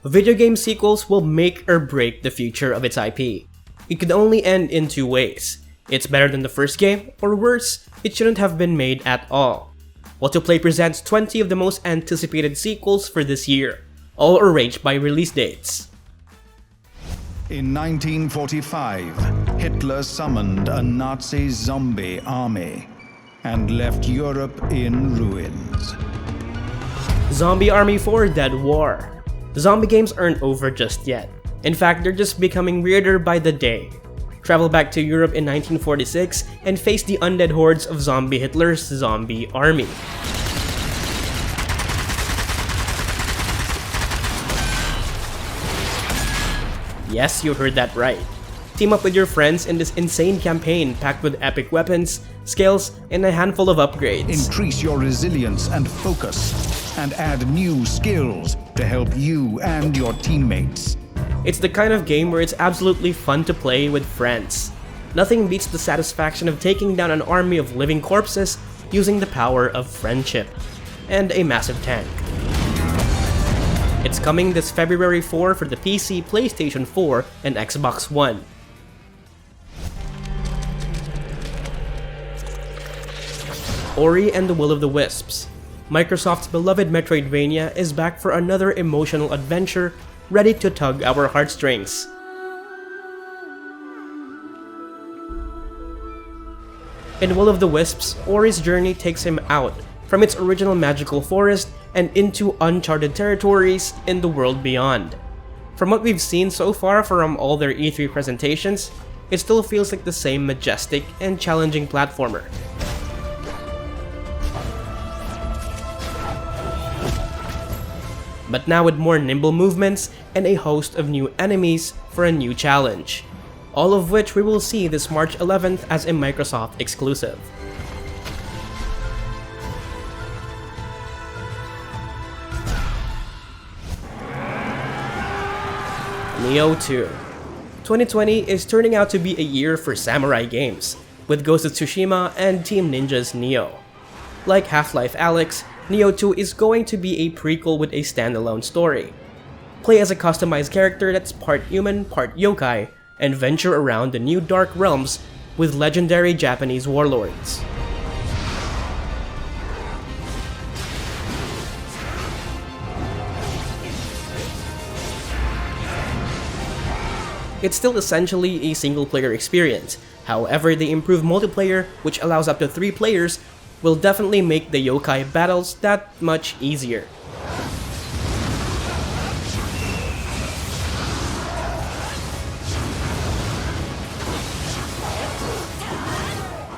Video game sequels will make or break the future of its IP. It could only end in two ways. It's better than the first game, or worse, it shouldn't have been made at all. whatoplay presents 20 of the most anticipated sequels for this year, all arranged by release dates. In 1945, Hitler summoned a Nazi zombie army and left Europe in ruins. Zombie Army 4 Dead War. The zombie games aren't over just yet. In fact, they're just becoming weirder by the day. Travel back to Europe in 1946 and face the undead hordes of zombie Hitler's zombie army. Yes, you heard that right. Team up with your friends in this insane campaign packed with epic weapons, skills, and a handful of upgrades. Increase your resilience and focus, and add new skills to help you and your teammates. It's the kind of game where it's absolutely fun to play with friends. Nothing beats the satisfaction of taking down an army of living corpses using the power of friendship. And a massive tank. It's coming this February 4 for the PC, PlayStation 4, and Xbox One. Ori and the Will of the Wisps. Microsoft's beloved Metroidvania is back for another emotional adventure ready to tug our heartstrings. In Will of the Wisps, Ori's journey takes him out from its original magical forest and into uncharted territories in the world beyond. From what we've seen so far from all their E3 presentations, it still feels like the same majestic and challenging platformer. But now with more nimble movements and a host of new enemies for a new challenge. All of which we will see this March 11th as a Microsoft exclusive. Nioh 2. 2020 is turning out to be a year for samurai games, with Ghost of Tsushima and Team Ninja's Nioh. Like Half-Life Alyx, Nioh 2 is going to be a prequel with a standalone story. Play as a customized character that's part human, part yokai, and venture around the new dark realms with legendary Japanese warlords. It's still essentially a single-player experience. However, the improved multiplayer, which allows up to 3 players, will definitely make the yokai battles that much easier.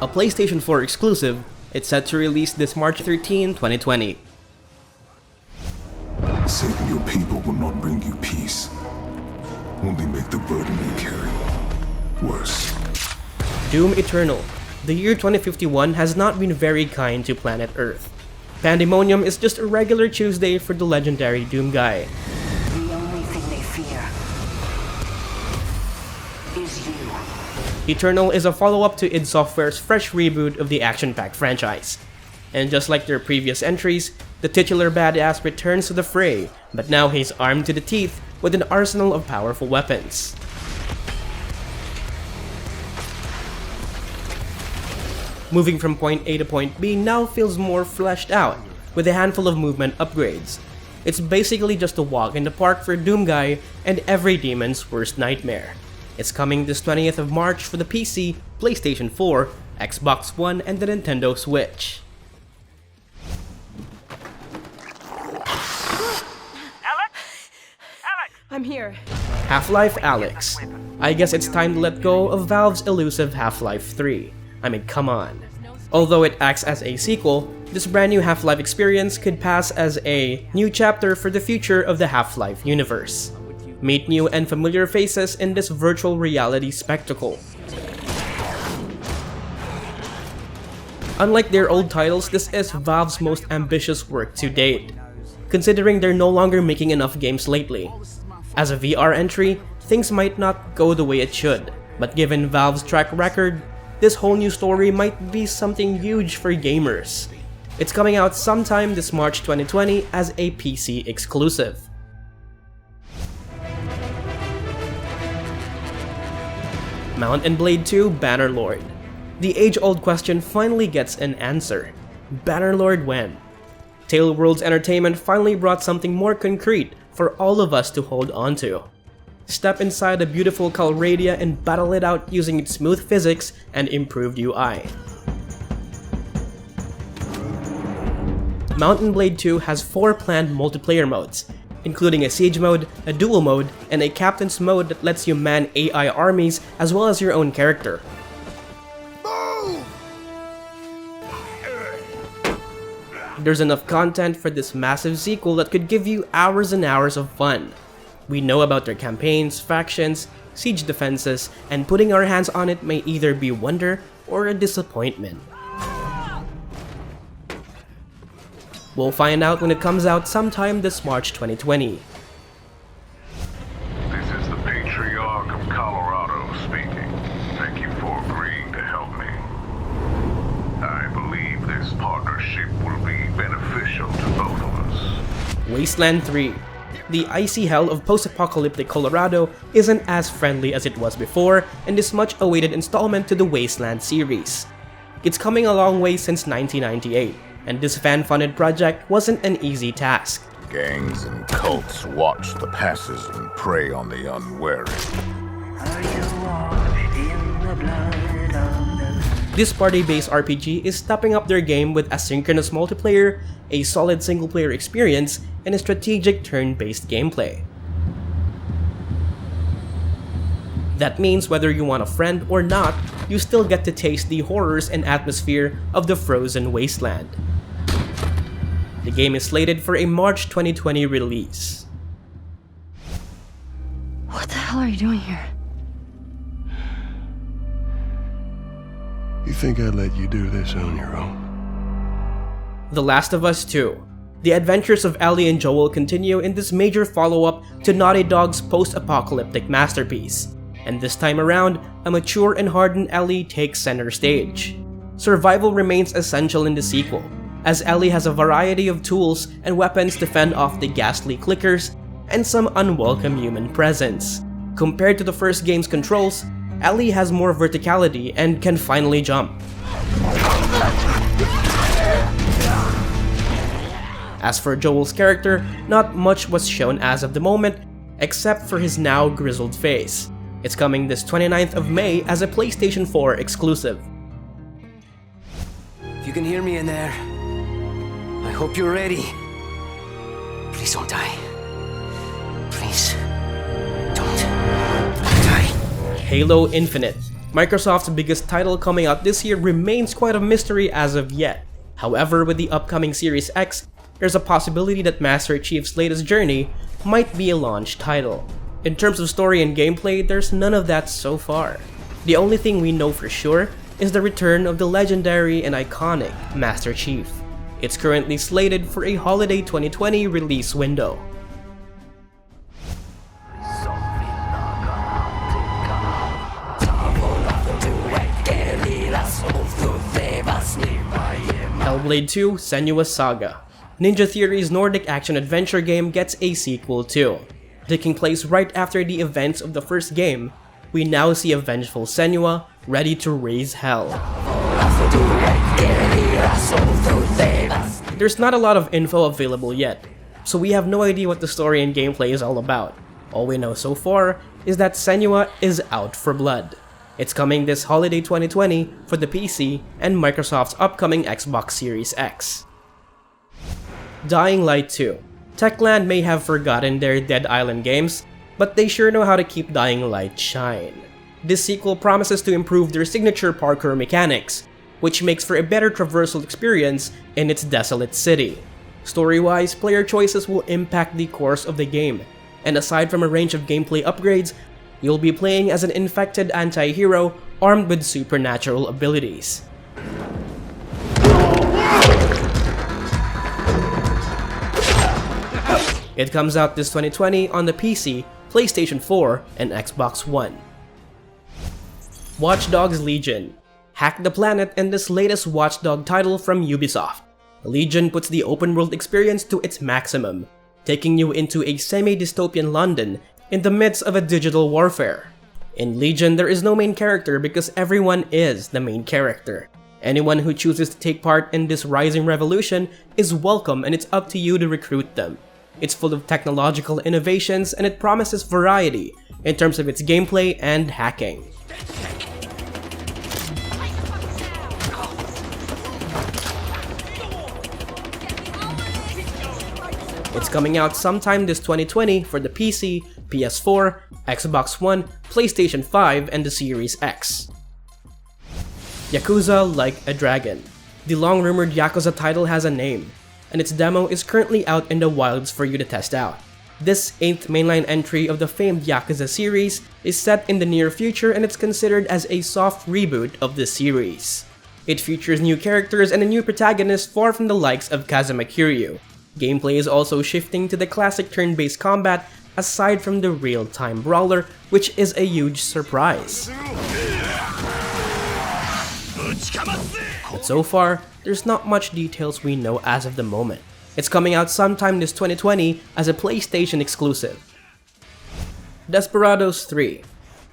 A PlayStation 4 exclusive, it's set to release this March 13, 2020. Saving your people will not bring you peace. Only make the burden you carry worse. Doom Eternal. The year 2051 has not been very kind to planet Earth. Pandemonium is just a regular Tuesday for the legendary Doom guy. The only thing they fear is you. Eternal is a follow-up to id Software's fresh reboot of the action-packed franchise. And just like their previous entries, the titular badass returns to the fray, but now he's armed to the teeth with an arsenal of powerful weapons. Moving from point A to point B now feels more fleshed out, with a handful of movement upgrades. It's basically just a walk in the park for Doom Guy and every demon's worst nightmare. It's coming this 20th of March for the PC, PlayStation 4, Xbox One, and the Nintendo Switch. I'm here. Half-Life Alyx. I guess it's time to let go of Valve's elusive Half-Life 3. I mean, come on. Although it acts as a sequel, this brand new Half-Life experience could pass as a new chapter for the future of the Half-Life universe. Meet new and familiar faces in this virtual reality spectacle. Unlike their old titles, this is Valve's most ambitious work to date, considering they're no longer making enough games lately. As a VR entry, things might not go the way it should, but given Valve's track record, this whole new story might be something huge for gamers. It's coming out sometime this March 2020 as a PC exclusive. Mount & Blade 2 Bannerlord. The age-old question finally gets an answer. Bannerlord when? Tale Worlds Entertainment finally brought something more concrete for all of us to hold on to. Step inside a beautiful Calradia and battle it out using its smooth physics and improved UI. Mount & Blade 2 has 4 planned multiplayer modes, including a siege mode, a duel mode, and a captain's mode that lets you man AI armies as well as your own character. There's enough content for this massive sequel that could give you hours and hours of fun. We know about their campaigns, factions, siege defenses, and putting our hands on it may either be wonder or a disappointment. We'll find out when it comes out sometime this March 2020. This is the Patriarch of Colorado speaking. Thank you for agreeing to help me. I believe this partnership will be beneficial to both of us. Wasteland 3. The icy hell of post-apocalyptic Colorado isn't as friendly as it was before in this much-awaited installment to the Wasteland series. It's coming a long way since 1998, and this fan-funded project wasn't an easy task. Gangs and cults watch the passes and prey on the unwary. This party-based RPG is stepping up their game with asynchronous multiplayer, a solid single-player experience, and a strategic turn-based gameplay. That means whether you want a friend or not, you still get to taste the horrors and atmosphere of the frozen wasteland. The game is slated for a March 2020 release. What the hell are you doing here? You think I'd let you do this on your own? The Last of Us 2. The adventures of Ellie and Joel continue in this major follow-up to Naughty Dog's post-apocalyptic masterpiece. And this time around, a mature and hardened Ellie takes center stage. Survival remains essential in the sequel, as Ellie has a variety of tools and weapons to fend off the ghastly clickers and some unwelcome human presence. Compared to the first game's controls, Ellie has more verticality and can finally jump. As for Joel's character, not much was shown as of the moment, except for his now grizzled face. It's coming this 29th of May as a PlayStation 4 exclusive. If you can hear me in there, I hope you're ready. Please don't die. Please don't die. Halo Infinite. Microsoft's biggest title coming out this year remains quite a mystery as of yet. However, with the upcoming Series X, there's a possibility that Master Chief's latest journey might be a launch title. In terms of story and gameplay, there's none of that so far. The only thing we know for sure is the return of the legendary and iconic Master Chief. It's currently slated for a holiday 2020 release window. Hellblade 2 Senua Saga. Ninja Theory's Nordic action-adventure game gets a sequel too. Taking place right after the events of the first game, we now see a vengeful Senua ready to raise hell. There's not a lot of info available yet, so we have no idea what the story and gameplay is all about. All we know so far is that Senua is out for blood. It's coming this holiday 2020 for the PC and Microsoft's upcoming Xbox Series X. Dying Light 2. Techland may have forgotten their Dead Island games, but they sure know how to keep Dying Light shine. This sequel promises to improve their signature parkour mechanics, which makes for a better traversal experience in its desolate city. Story-wise, player choices will impact the course of the game, and aside from a range of gameplay upgrades, you'll be playing as an infected anti-hero armed with supernatural abilities. It comes out this 2020 on the PC, PlayStation 4, and Xbox One. Watch Dogs Legion. Hack the planet in this latest Watch Dogs title from Ubisoft. Legion puts the open world experience to its maximum, taking you into a semi-dystopian London in the midst of a digital warfare. In Legion, there is no main character because everyone is the main character. Anyone who chooses to take part in this rising revolution is welcome, and it's up to you to recruit them. It's full of technological innovations, and it promises variety in terms of its gameplay and hacking. It's coming out sometime this 2020 for the PC, PS4, Xbox One, PlayStation 5, and the Series X. Yakuza Like a Dragon. The long-rumored Yakuza title has a name, and its demo is currently out in the wilds for you to test out. This 8th mainline entry of the famed Yakuza series is set in the near future, and it's considered as a soft reboot of the series. It features new characters and a new protagonist far from the likes of Kazuma Kiryu. Gameplay is also shifting to the classic turn-based combat aside from the real-time brawler, which is a huge surprise. But so far, there's not much details we know as of the moment. It's coming out sometime this 2020 as a PlayStation exclusive. Desperados III.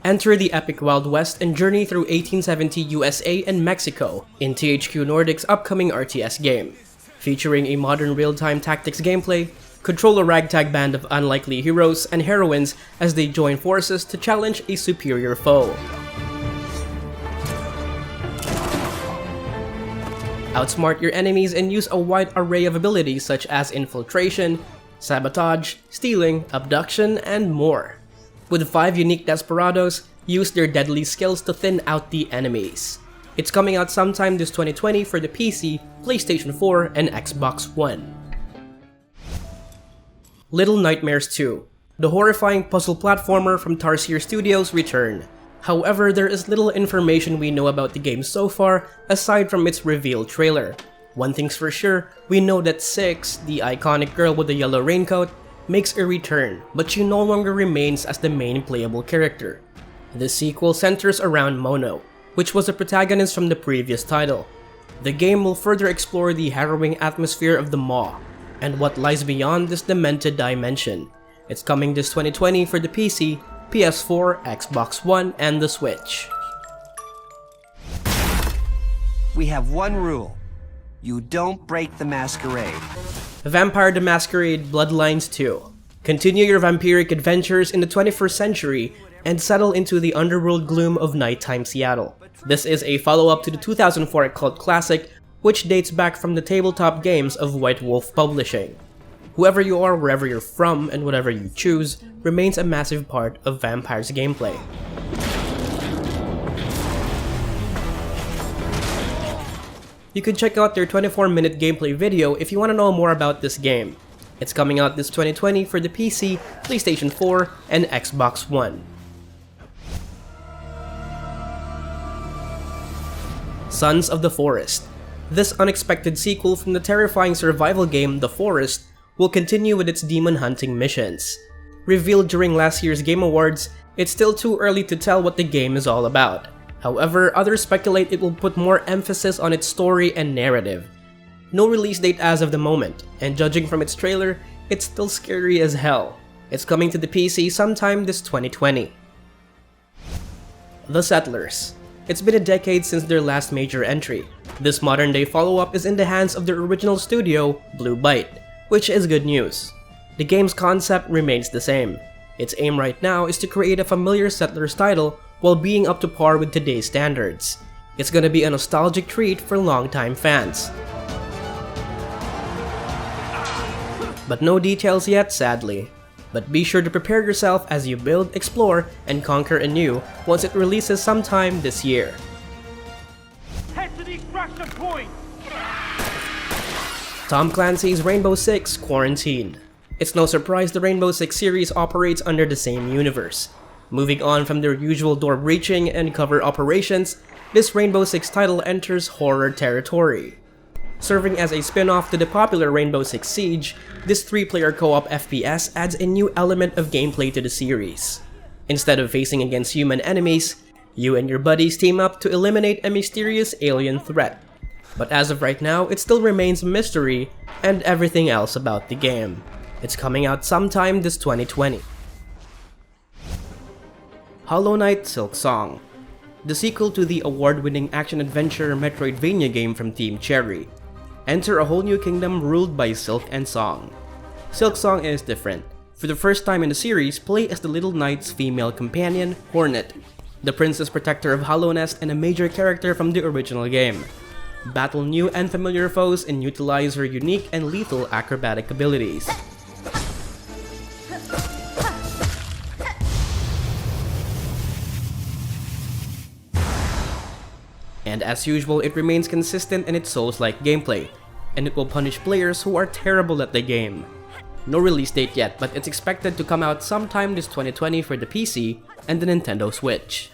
Enter the epic Wild West and journey through 1870 USA and Mexico in THQ Nordic's upcoming RTS game. Featuring a modern real-time tactics gameplay, control a ragtag band of unlikely heroes and heroines as they join forces to challenge a superior foe. Outsmart your enemies and use a wide array of abilities such as infiltration, sabotage, stealing, abduction, and more. With 5 unique Desperados, use their deadly skills to thin out the enemies. It's coming out sometime this 2020 for the PC, PlayStation 4, and Xbox One. Little Nightmares 2. The horrifying puzzle platformer from Tarsier Studios return. However, there is little information we know about the game so far aside from its reveal trailer. One thing's for sure, we know that Six, the iconic girl with the yellow raincoat, makes a return, but she no longer remains as the main playable character. The sequel centers around Mono, which was a protagonist from the previous title. The game will further explore the harrowing atmosphere of the Maw, and what lies beyond this demented dimension. It's coming this 2020 for the PC, PS4, Xbox One, and the Switch. We have one rule. You don't break the Masquerade. Vampire the Masquerade Bloodlines 2. Continue your vampiric adventures in the 21st century and settle into the underworld gloom of nighttime Seattle. This is a follow-up to the 2004 cult classic, which dates back from the tabletop games of White Wolf Publishing. Whoever you are, wherever you're from, and whatever you choose, remains a massive part of Vampire's gameplay. You can check out their 24-minute gameplay video if you want to know more about this game. It's coming out this 2020 for the PC, PlayStation 4, and Xbox One. Sons of the Forest. This unexpected sequel from the terrifying survival game The Forest will continue with its demon hunting missions. Revealed during last year's Game Awards, it's still too early to tell what the game is all about. However, others speculate it will put more emphasis on its story and narrative. No release date as of the moment, and judging from its trailer, it's still scary as hell. It's coming to the PC sometime this 2020. The Settlers. It's been a decade since their last major entry. This modern-day follow-up is in the hands of their original studio, Blue Byte, which is good news. The game's concept remains the same. Its aim right now is to create a familiar Settlers title while being up to par with today's standards. It's gonna be a nostalgic treat for longtime fans. But no details yet, sadly. But be sure to prepare yourself as you build, explore, and conquer anew once it releases sometime this year. Head to the extraction point! Tom Clancy's Rainbow Six Quarantine. It's no surprise the Rainbow Six series operates under the same universe. Moving on from their usual door-breaching and cover operations, this Rainbow Six title enters horror territory. Serving as a spin-off to the popular Rainbow Six Siege, this 3-player co-op FPS adds a new element of gameplay to the series. Instead of facing against human enemies, you and your buddies team up to eliminate a mysterious alien threat. But as of right now, it still remains a mystery and everything else about the game. It's coming out sometime this 2020. Hollow Knight Silksong, the sequel to the award-winning action-adventure Metroidvania game from Team Cherry. Enter a whole new kingdom ruled by Silk and Song. Silksong is different. For the first time in the series, play as the Little Knight's female companion, Hornet, the princess protector of Hallownest and a major character from the original game. Battle new and familiar foes and utilize her unique and lethal acrobatic abilities. And as usual, it remains consistent in its Souls-like gameplay, and it will punish players who are terrible at the game. No release date yet, but it's expected to come out sometime this 2020 for the PC and the Nintendo Switch.